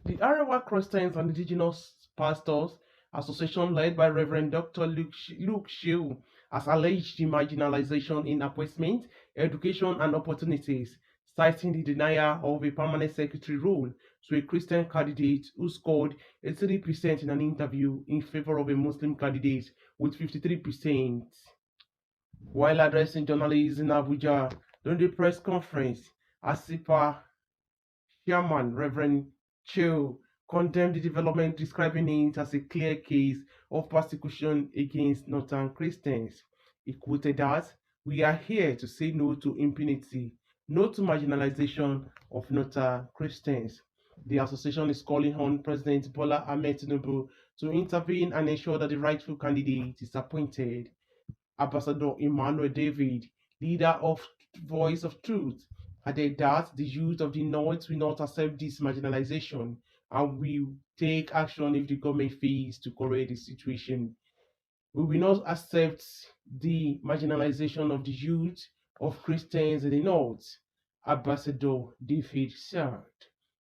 The Arewa Christians and Indigenous Pastors Association, led by Reverend Dr. Luke Shiu, has alleged the marginalization in appointment, education, and opportunities, citing the denial of a permanent secretary role to a Christian candidate who scored 83% in an interview in favor of a Muslim candidate with 53%. While addressing journalists in Abuja during the press conference, ASIPA Chairman Reverend Cho condemned the development, describing it as a clear case of persecution against Northern Christians. He quoted that, "We are here to say no to impunity, no to marginalization of Northern Christians." The association is calling on President Bola Ahmed Tinubu to intervene and ensure that the rightful candidate is appointed. Ambassador Emmanuel David, leader of Voice of Truth, added that the youth of the North will not accept this marginalization and will take action if the government fails to correct the situation. We will not accept the marginalization of the youth of Christians in the North, Ambassador David said.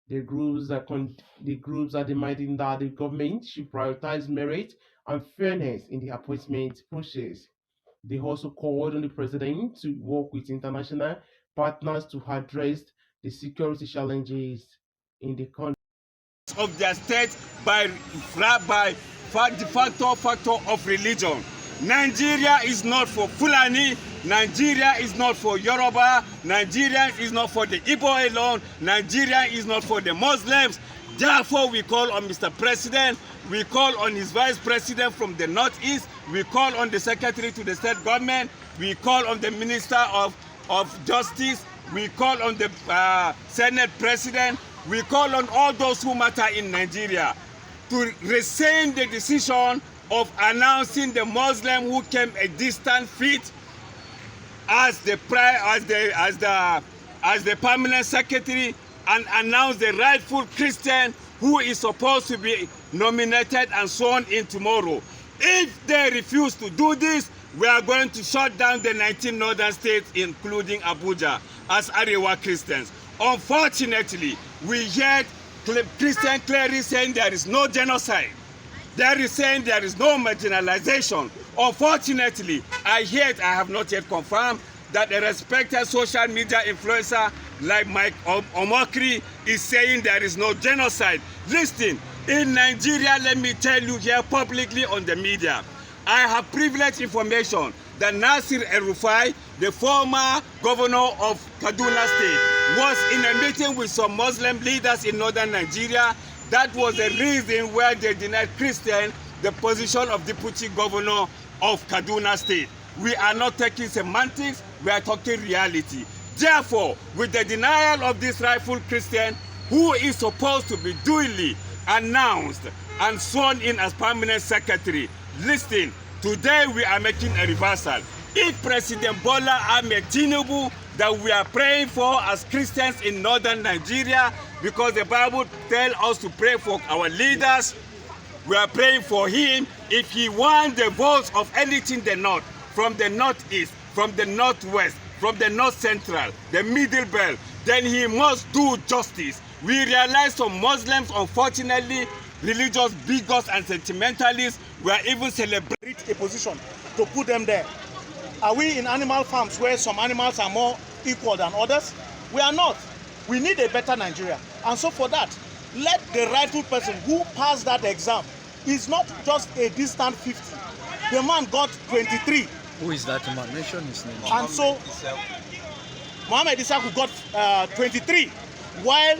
The groups are demanding that the government should prioritize merit and fairness in the appointment process. They also called on the president to work with international partners to address the security challenges in the country. Of their state by the factor of religion. Nigeria is not for Fulani, Nigeria is not for Yoruba, Nigeria is not for the Igbo alone, Nigeria is not for the Muslims. Therefore, we call on Mr. President, we call on his Vice President from the Northeast, we call on the Secretary to the State Government, we call on the Minister of Justice, we call on the Senate President, we call on all those who matter in Nigeria to rescind the decision of announcing the Muslim who came a distant feat as the permanent secretary, and announce the rightful Christian who is supposed to be nominated and sworn in tomorrow. If they refuse to do this, we are going to shut down the 19 northern states, including Abuja, as Arewa Christians. Unfortunately, we heard Christian clerics saying there is no genocide. There is saying there is no marginalization. Unfortunately, I have not yet confirmed that a respected social media influencer like Mike Omokri is saying there is no genocide. Listen, in Nigeria, let me tell you here publicly on the media, I have privileged information that Nasir El-Rufai, the former governor of Kaduna State, was in a meeting with some Muslim leaders in northern Nigeria. That was the reason why they denied Christian the position of deputy governor of Kaduna State. We are not taking semantics, we are talking reality. Therefore, with the denial of this rightful Christian, who is supposed to be duly announced and sworn in as permanent secretary, listen, today we are making a reversal. If President Bola Ahmed Tinubu, that we are praying for as Christians in northern Nigeria, because the Bible tells us to pray for our leaders, we are praying for him. If he wants the votes of anything in the north, from the northeast, from the northwest, from the north central, the middle belt, then he must do justice. We realize some Muslims, unfortunately, religious bigots and sentimentalists, were even celebrating a position to put them there. Are we in animal farms where some animals are more equal than others? We are not. We need a better Nigeria. And so for that, let the rightful person who passed that exam is not just a distant 50. The man got 23. Who is that man? Mention his name. And so Mohammed Isaku got 23, while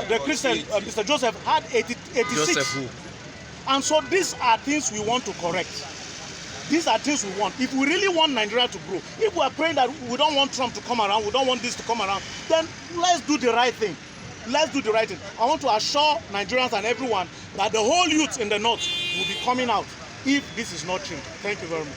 the Christian, Mr. Joseph, had 86. Joseph who? And so these are things we want to correct. These are things we want. If we really want Nigeria to grow, if we are praying that we don't want Trump to come around, we don't want this to come around, then let's do the right thing. Let's do the right thing. I want to assure Nigerians and everyone that the whole youth in the north will be coming out if this is not true. Thank you very much.